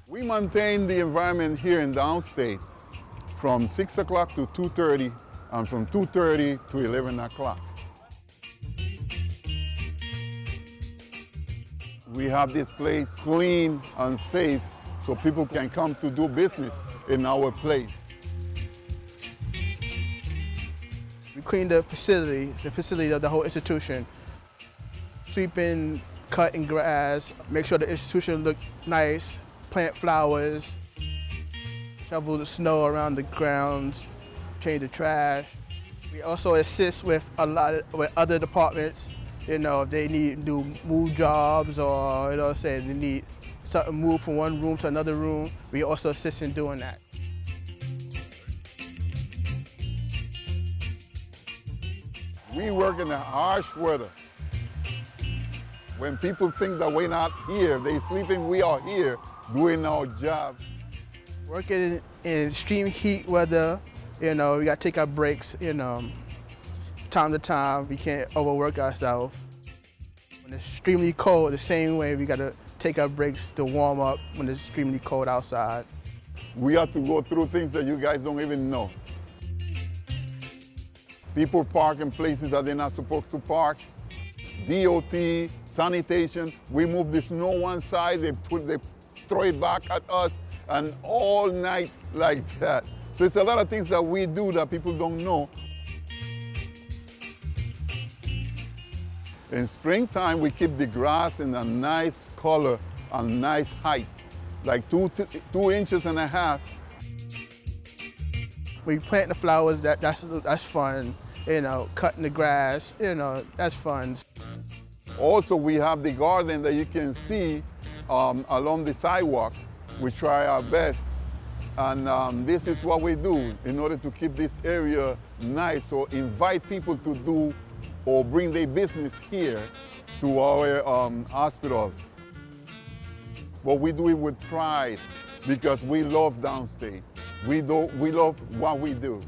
We maintain the environment here in Downstate from 6 o'clock to 2:30 and from 2:30 to 11 o'clock. We have this place clean and safe so people can come to do business in our place. We clean the facility of the whole institution. Sweeping, cutting grass, make sure the institution look nice, plant flowers, shovel the snow around the grounds, change the trash. We also assist with with other departments. If they need to move jobs or say they need something moved from one room to another room, we also assist in doing that. We work in the harsh weather. When people think that we're not here, they're sleeping, we are here doing our job. Working in extreme heat weather, we gotta take our breaks, time to time. We can't overwork ourselves. When it's extremely cold, the same way we gotta take our breaks to warm up when it's extremely cold outside. We have to go through things that you guys don't even know. People park in places that they're not supposed to park. DOT, sanitation, we move the snow one side, they throw it back at us, and all night like that. So it's a lot of things that we do that people don't know. In springtime, we keep the grass in a nice color and nice height, like 2.5 inches. We plant the flowers, that's fun. Cutting the grass, that's fun. Also, we have the garden that you can see along the sidewalk. We try our best, and this is what we do in order to keep this area nice, or invite people to do or bring their business here to our hospital. But we do it with pride because we love Downstate. We love what we do.